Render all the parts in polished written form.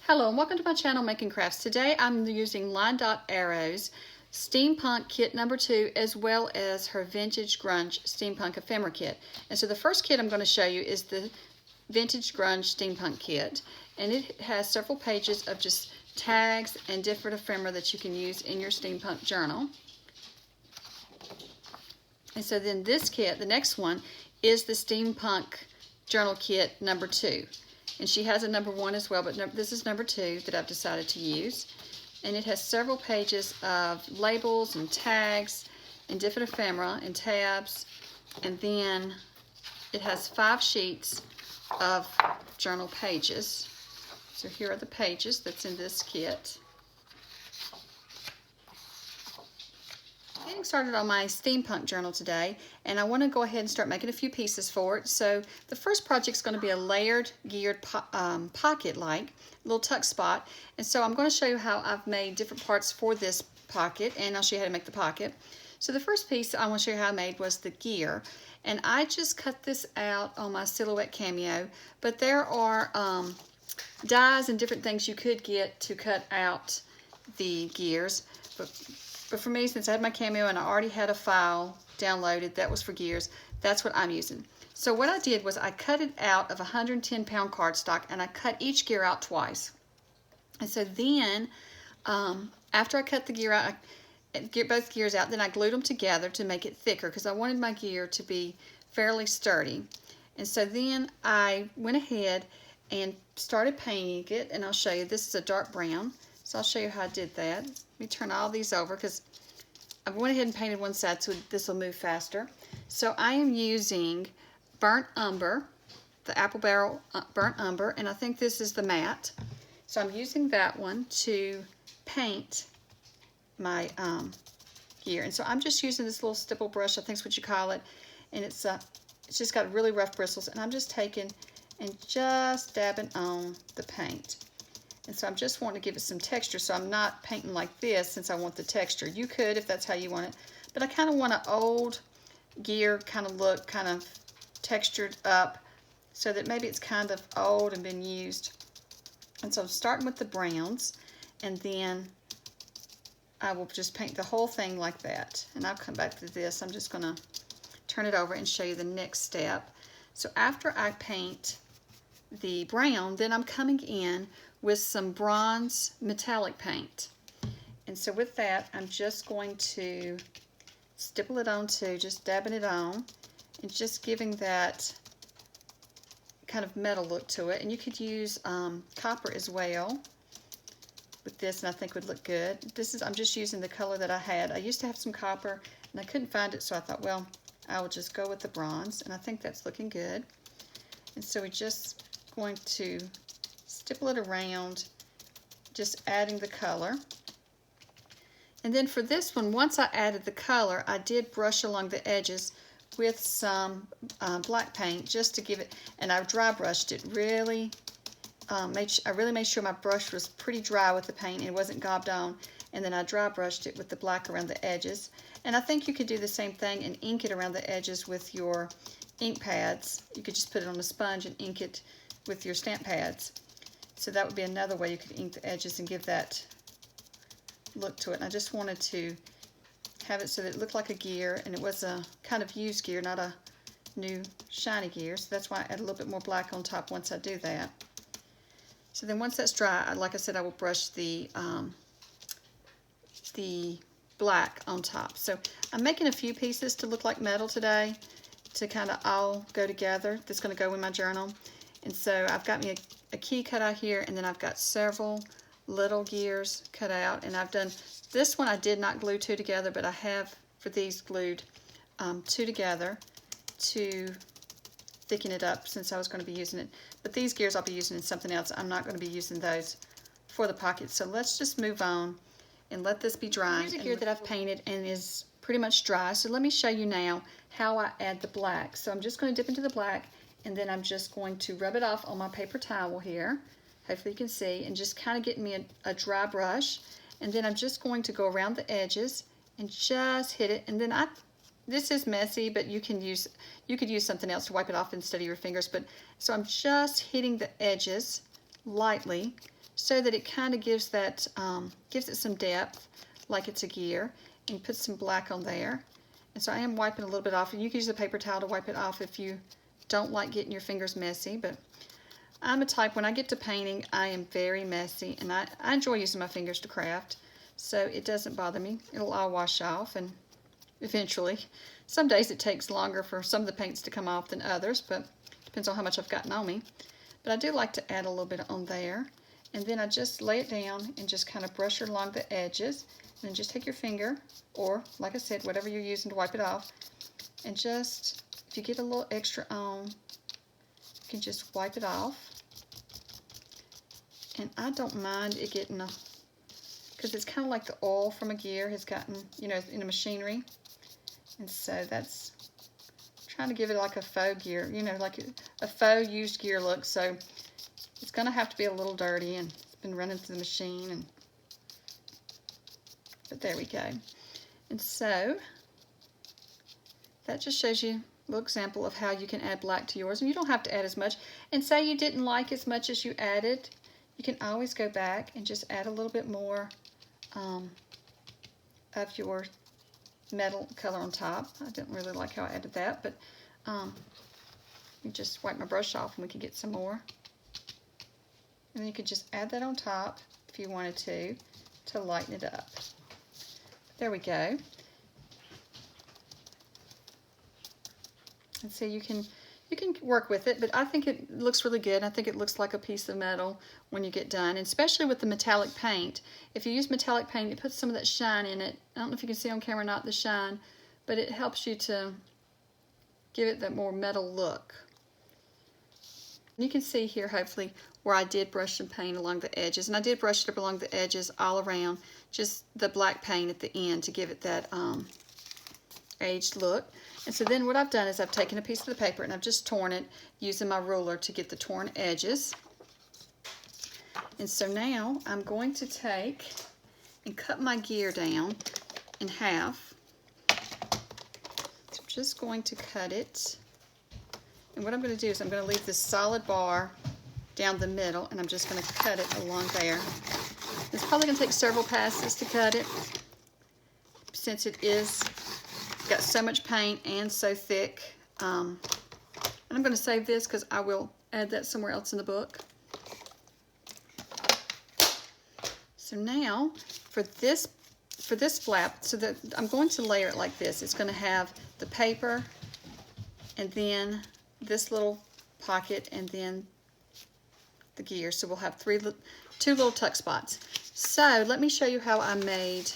Hello and welcome to my channel Making Crafts. Today I'm using LineDotArrow's Steampunk Kit number 2 as well as her Vintage Grunge Steampunk Ephemera Kit. And so the first kit I'm going to show you is the Vintage Grunge Steampunk Kit, and it has several pages of just tags and different ephemera that you can use in your Steampunk Journal. And so then this kit, the next one, is the Steampunk Journal Kit number 2. And she has a number 1 as well, but this is number 2 that I've decided to use. And it has several pages of labels and tags and different ephemera and tabs. And then it has 5 sheets of journal pages. So here are the pages that's in this kit. Getting started on my steampunk journal today, and I want to go ahead and start making a few pieces for it. So the first project is going to be a layered geared pocket, like little tuck spot. And so I'm going to show you how I've made different parts for this pocket, and I'll show you how to make the pocket. So the first piece I want to show you how I made was the gear, and I just cut this out on my Silhouette Cameo, but there are dies and different things you could get to cut out the gears. But for me, since I had my Cameo and I already had a file downloaded that was for gears, that's what I'm using. So what I did was I cut it out of 110-pound cardstock, and I cut each gear out twice. And so then, after I cut the gear out, I get both gears out, then I glued them together to make it thicker because I wanted my gear to be fairly sturdy. And so then I went ahead and started painting it, and I'll show you. This is a dark brown. So I'll show you how I did that. Let me turn all these over because I went ahead and painted one side so this will move faster. So I am using burnt umber, the apple barrel burnt umber, and I think this is the matte. So I'm using that one to paint my gear. And so I'm just using this little stipple brush, I think is what you call it, and it's just got really rough bristles, and I'm just taking and just dabbing on the paint. And so I'm just wanting to give it some texture, so I'm not painting like this since I want the texture. You could if that's how you want it, but I kind of want an old gear kind of look, kind of textured up, so that maybe it's kind of old and been used. And so I'm starting with the browns, and then I will just paint the whole thing like that. And I'll come back to this. I'm just going to turn it over and show you the next step. So after I paint the brown, then I'm coming in with some bronze metallic paint. And so with that, I'm just going to stipple it on too, just dabbing it on and just giving that kind of metal look to it. And you could use copper as well with this, and I think would look good. I'm just using the color that I had. I used to have some copper and I couldn't find it, so I thought, well, I will just go with the bronze, and I think that's looking good. And so we're just going to stipple it around, just adding the color. And then for this one, once I added the color, I did brush along the edges with some black paint just to give it, and I dry brushed it really. I really made sure my brush was pretty dry with the paint and it wasn't gobbed on, and then I dry brushed it with the black around the edges. And I think you could do the same thing and ink it around the edges with your ink pads. You could just put it on a sponge and ink it with your stamp pads. So that would be another way you could ink the edges and give that look to it. And I just wanted to have it so that it looked like a gear, and it was a kind of used gear, not a new shiny gear. So that's why I add a little bit more black on top once I do that. So then once that's dry, like I said, I will brush the black on top. So I'm making a few pieces to look like metal today to kind of all go together. That's going to go in my journal. And so I've got me a key cut out here, and then I've got several little gears cut out, and I've done this one. I did not glue 2 together, but I have for these glued 2 together to thicken it up since I was going to be using it. But these gears I'll be using in something else. I'm not going to be using those for the pocket. So let's just move on and let this be drying. Here's a gear that I've painted and is pretty much dry. So let me show you now how I add the black. So I'm just going to dip into the black, and then I'm just going to rub it off on my paper towel here. Hopefully you can see, and just kind of get me a dry brush. And then I'm just going to go around the edges and just hit it. And then this is messy, but you could use something else to wipe it off instead of your fingers. But so I'm just hitting the edges lightly so that it kind of gives that, gives it some depth, like it's a gear, and put some black on there. And so I am wiping a little bit off, and you can use a paper towel to wipe it off if you don't like getting your fingers messy, but I'm a type, when I get to painting, I am very messy, and I enjoy using my fingers to craft, so it doesn't bother me. It'll all wash off, and eventually. Some days it takes longer for some of the paints to come off than others, but depends on how much I've gotten on me. But I do like to add a little bit on there, and then I just lay it down and just kind of brush it along the edges, and then just take your finger, or like I said, whatever you're using to wipe it off, and just, if you get a little extra on, you can just wipe it off. And I don't mind it getting a, because it's kind of like the oil from a gear has gotten, you know, in the machinery. And so that's trying to give it like a faux gear, you know, like a faux used gear look. So it's going to have to be a little dirty, and it's been running through the machine. And but there we go. And so that just shows you a little example of how you can add black to yours. And you don't have to add as much. And say you didn't like as much as you added, you can always go back and just add a little bit more of your metal color on top. I didn't really like how I added that, but you just wipe my brush off and we can get some more. And then you could just add that on top if you wanted to lighten it up. There we go. And so you can work with it, but I think it looks really good. I think it looks like a piece of metal when you get done, and especially with the metallic paint. If you use metallic paint, it puts some of that shine in it. I don't know if you can see on camera or not the shine, but it helps you to give it that more metal look. And you can see here, hopefully, where I did brush some paint along the edges, and I did brush it up along the edges all around, just the black paint at the end to give it that aged look. And so then what I've done is I've taken a piece of the paper and I've just torn it using my ruler to get the torn edges. And so now I'm going to take and cut my gear down in half. So I'm just going to cut it. And what I'm going to do is I'm going to leave this solid bar down the middle, and I'm just going to cut it along there. It's probably going to take several passes to cut it, since it is got so much paint and so thick. And I'm going to save this because I will add that somewhere else in the book. So now for this flap, so that I'm going to layer it like this. It's going to have the paper, and then this little pocket, and then the gear. So we'll have two little tuck spots. So let me show you how I made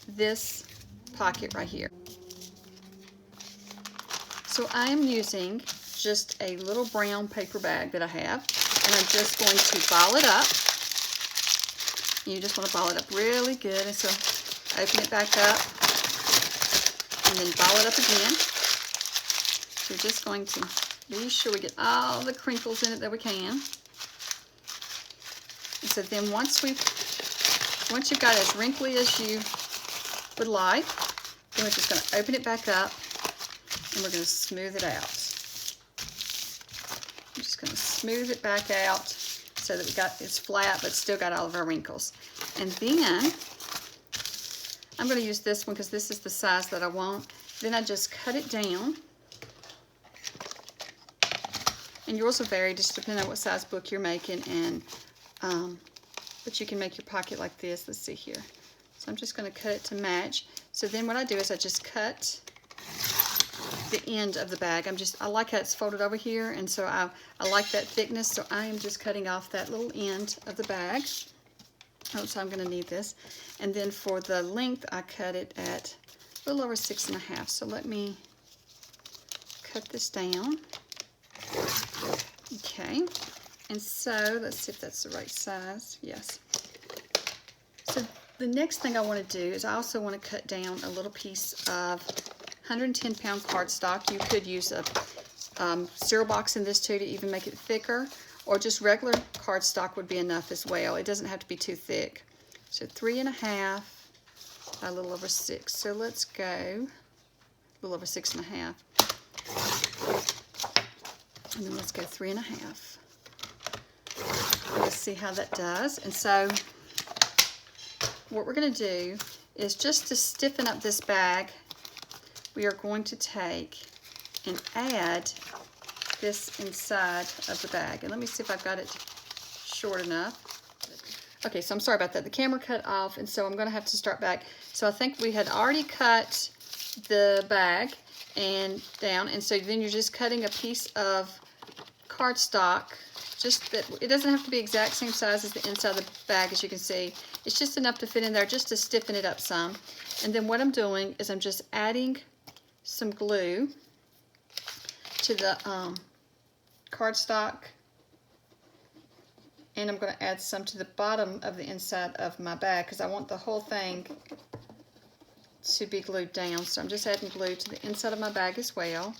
this pocket right here. So I am using just a little brown paper bag that I have, and I'm just going to ball it up. You just want to ball it up really good, and so open it back up, and then ball it up again. So we're just going to be sure we get all the crinkles in it that we can. And so then once you've got as wrinkly as you would like, then we're just going to open it back up, and we're going to smooth it out. I'm just going to smooth it back out so that it's flat but still got all of our wrinkles. And then I'm going to use this one because this is the size that I want. Then I just cut it down. And yours will vary just depending on what size book you're making, and but you can make your pocket like this. Let's see here. So I'm just going to cut it to match. So then what I do is I just cut the end of the bag. I like how it's folded over here, and so I like that thickness, so I am just cutting off that little end of the bag. Oh, so I'm going to need this. And then for the length, I cut it at a little over 6.5. So let me cut this down. Okay, and so let's see if that's the right size. Yes. So the next thing I want to do is I also want to cut down a little piece of 110-pound cardstock. You could use a cereal box in this too to even make it thicker, or just regular cardstock would be enough as well. It doesn't have to be too thick. So 3.5 by a little over 6. So let's go a little over 6.5. And then let's go 3.5. This see how that does. And so what we're going to do is, just to stiffen up this bag, we are going to take and add this inside of the bag. And let me see if I've got it short enough. Okay, so I'm sorry about that. The camera cut off, and so I'm going to have to start back. So I think we had already cut the bag and down, and so then you're just cutting a piece of cardstock, just that it doesn't have to be exact same size as the inside of the bag. As you can see, it's just enough to fit in there, just to stiffen it up some. And then what I'm doing is I'm just adding some glue to the cardstock, and I'm going to add some to the bottom of the inside of my bag because I want the whole thing to be glued down. So I'm just adding glue to the inside of my bag as well,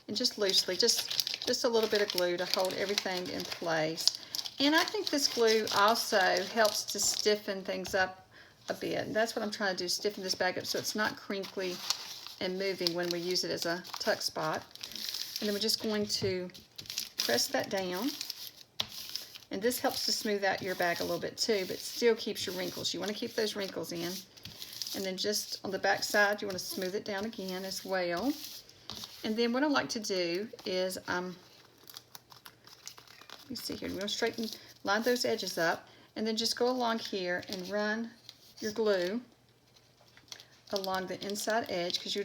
and just loosely, just a little bit of glue to hold everything in place. And I think this glue also helps to stiffen things up a bit. And that's what I'm trying to do, stiffen this bag up so it's not crinkly and moving when we use it as a tuck spot. And then we're just going to press that down. And this helps to smooth out your bag a little bit too, but still keeps your wrinkles. You want to keep those wrinkles in. And then just on the back side, you want to smooth it down again as well. And then what I like to do is, let me see here, we're going to straighten, line those edges up, and then just go along here and run your glue along the inside edge, because you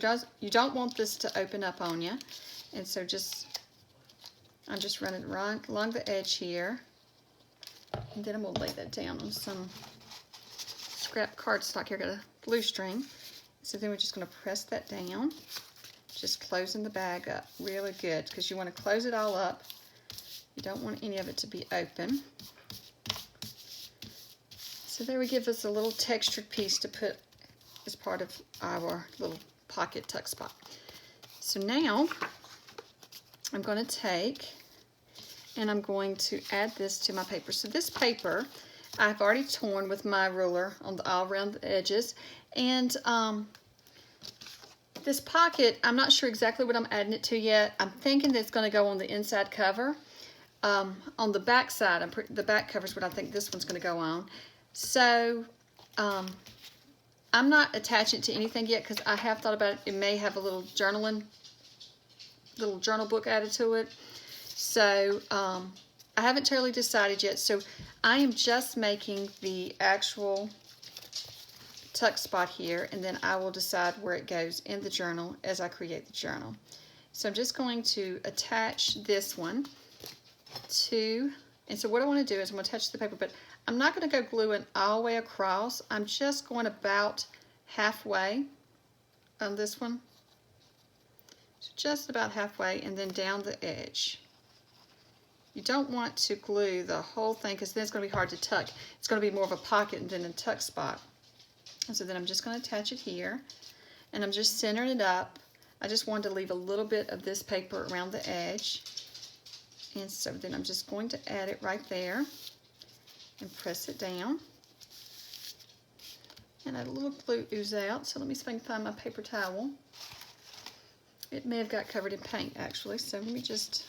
don't want this to open up on you. And so I'm just running right along the edge here. And then I'm going to lay that down on some scrap cardstock here. Got a glue string. So then we're just going to press that down, just closing the bag up really good, because you want to close it all up. You don't want any of it to be open. So there we give us a little textured piece to put as part of our little pocket tuck spot. So now I'm going to take and I'm going to add this to my paper. So this paper I've already torn with my ruler on all around the edges. And this pocket, I'm not sure exactly what I'm adding it to yet. I'm thinking that it's going to go on the inside cover. On the back side, the back cover is what I think this one's going to go on. So I'm not attaching it to anything yet because I have thought about it. It may have a little journal book added to it. So I haven't totally decided yet. So I am just making the actual tuck spot here, and then I will decide where it goes in the journal as I create the journal. So I'm just going to attach this one to, and so what I want to do is I'm going to attach the paper, but I'm not going to go gluing all the way across. I'm just going about halfway on this one. So just about halfway, and then down the edge. You don't want to glue the whole thing because then it's going to be hard to tuck. It's going to be more of a pocket than a tuck spot. And so then I'm just going to attach it here, and I'm just centering it up. I just wanted to leave a little bit of this paper around the edge. And so then I'm just going to add it right there and press it down. And a little glue ooze out, so let me see if I can find my paper towel. It may have got covered in paint actually, so let me just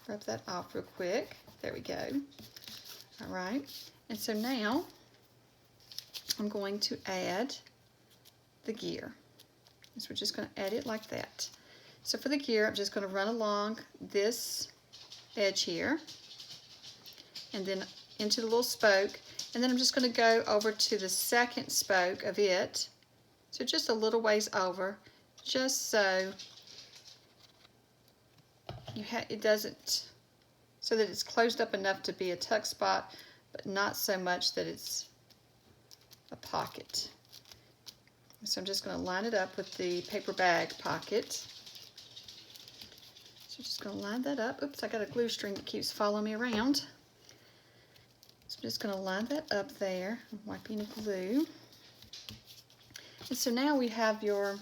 rub that off real quick. There we go. All right, and so now I'm going to add the gear. So we're just going to add it like that. So for the gear, I'm just going to run along this edge here, and then into the little spoke, and then I'm just going to go over to the second spoke of it, so just a little ways over, just so it doesn't, so that it's closed up enough to be a tuck spot, but not so much that it's a pocket. So I'm just going to line it up with the paper bag pocket. So I'm just going to line that up. Oops, I got a glue string that keeps following me around. So I'm just going to line that up there. I'm wiping the glue. And so now we have your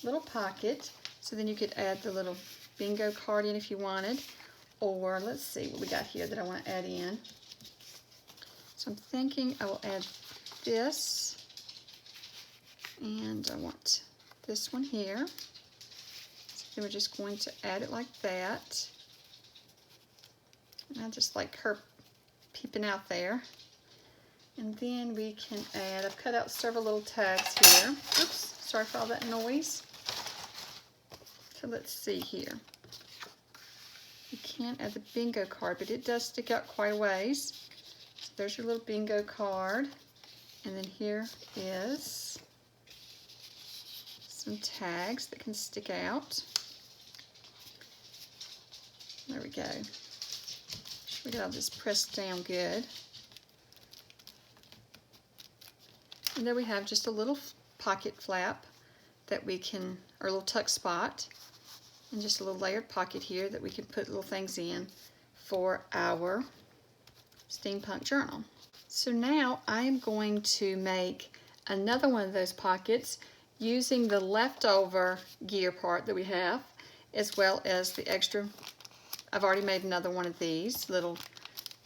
little pocket. So then you could add the little bingo card in if you wanted. Or let's see what we got here that I want to add in. So I'm thinking I will add this. And I want this one here. So then we're just going to add it like that. And I just like her peeping out there. And then we can add, I've cut out several little tags here. Oops, sorry for all that noise. So let's see here. You can't add the bingo card, but it does stick out quite a ways. So there's your little bingo card. And then here is some tags that can stick out. There we go. Make sure we get all this pressed down good. And there we have just a little pocket flap that we can, or a little tuck spot, and just a little layered pocket here that we can put little things in for our Steampunk Journal. So now I'm going to make another one of those pockets using the leftover gear part that we have, as well as the extra. I've already made another one of these little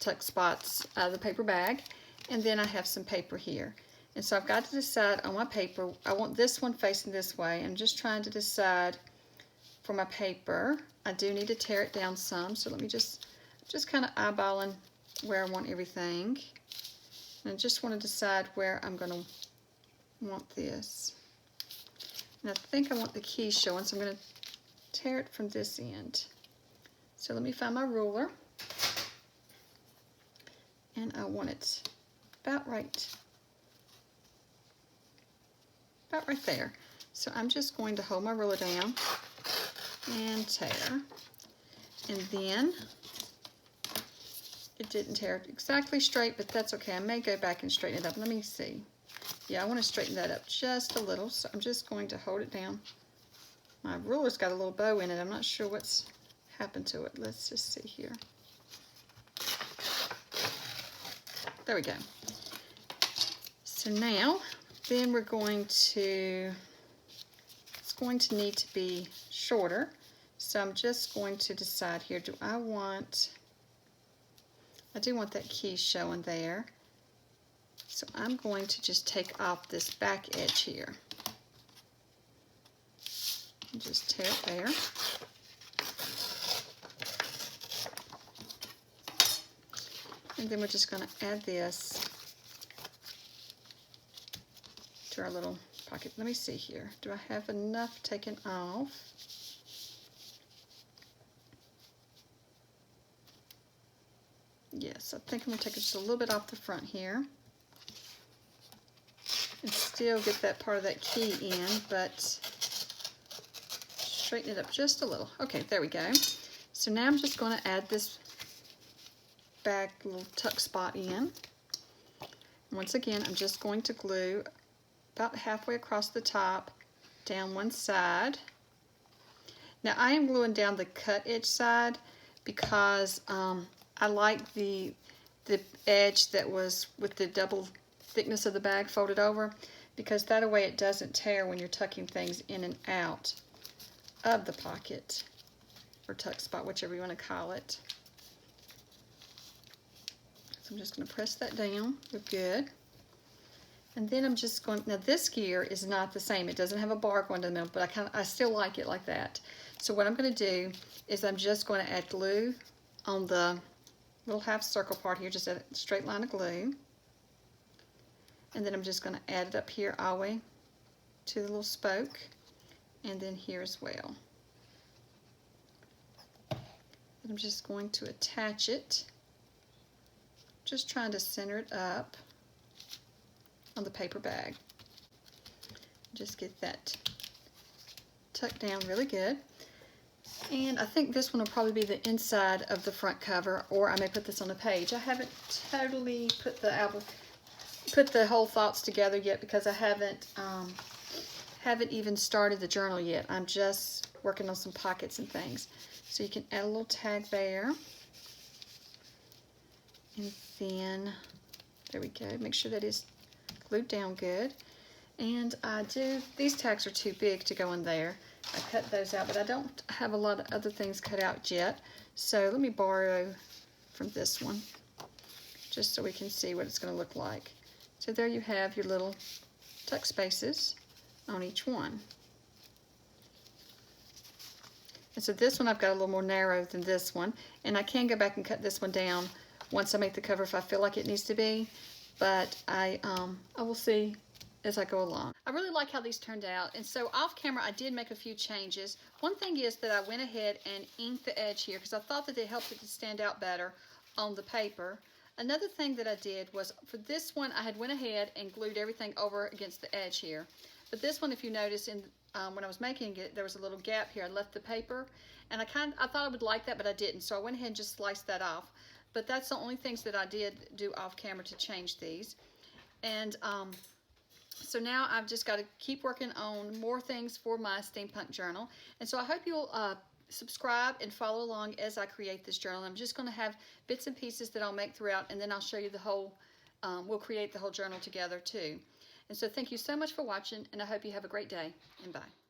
tuck spots out of the paper bag, and then I have some paper here. And so I've got to decide on my paper, I want this one facing this way. I'm just trying to decide for my paper. I do need to tear it down some, so let me just kind of eyeballing where I want everything. And I just want to decide where I'm going to want this. And I think I want the keys showing, so I'm going to tear it from this end. So let me find my ruler. And I want it about right there. So I'm just going to hold my ruler down and tear. And then it didn't tear exactly straight, but that's okay. I may go back and straighten it up. Let me see. Yeah, I want to straighten that up just a little, so I'm just going to hold it down. My ruler's got a little bow in it. I'm not sure what's happened to it. Let's just see here. There we go. So now, then we're going to, it's going to need to be shorter. So I'm just going to decide here, I do want that key showing there. So I'm going to just take off this back edge here. And just tear it there. And then we're just going to add this to our little pocket. Let me see here. Do I have enough taken off? Yes, I think I'm going to take just a little bit off the front here. And still get that part of that key in, but straighten it up just a little. Okay, there we go. So now I'm just going to add this back little tuck spot in. Once again, I'm just going to glue about halfway across the top, down one side. Now I am gluing down the cut edge side because I like the edge that was with the double thickness of the bag folded over, because that way it doesn't tear when you're tucking things in and out of the pocket or tuck spot, whichever you want to call it. So I'm just going to press that down. We're good. And then I'm just going, now this gear is not the same. It doesn't have a bar going to the middle, but I still like it like that. So what I'm going to do is I'm just going to add glue on the little half circle part here, just a straight line of glue. And then I'm just going to add it up here all the way to the little spoke, and then here as well. And I'm just going to attach it, just trying to center it up on the paper bag. Just get that tucked down really good. And I think this one will probably be the inside of the front cover, or I may put this on a page. I haven't totally put the whole thoughts together yet, because I haven't even started the journal yet. I'm just working on some pockets and things. So you can add a little tag there. And then, there we go. Make sure that is glued down good. And these tags are too big to go in there. I cut those out, but I don't have a lot of other things cut out yet. So let me borrow from this one, just so we can see what it's going to look like. So there you have your little tuck spaces on each one. And so this one I've got a little more narrow than this one, and I can go back and cut this one down once I make the cover if I feel like it needs to be, but I will see as I go along. I really like how these turned out, and so off camera I did make a few changes. One thing is that I went ahead and inked the edge here because I thought that it helped it to stand out better on the paper. Another thing that I did was for this one I had went ahead and glued everything over against the edge here. But this one, if you notice, in when I was making it, there was a little gap here. I left the paper, and I thought I would like that, but I didn't. So I went ahead and just sliced that off. But that's the only things that I did do off camera to change these. And so now I've just got to keep working on more things for my Steampunk Journal. And so I hope you'll subscribe and follow along as I create this journal. I'm just going to have bits and pieces that I'll make throughout, and then I'll show you the whole, we'll create the whole journal together too. And so thank you so much for watching, and I hope you have a great day, and bye.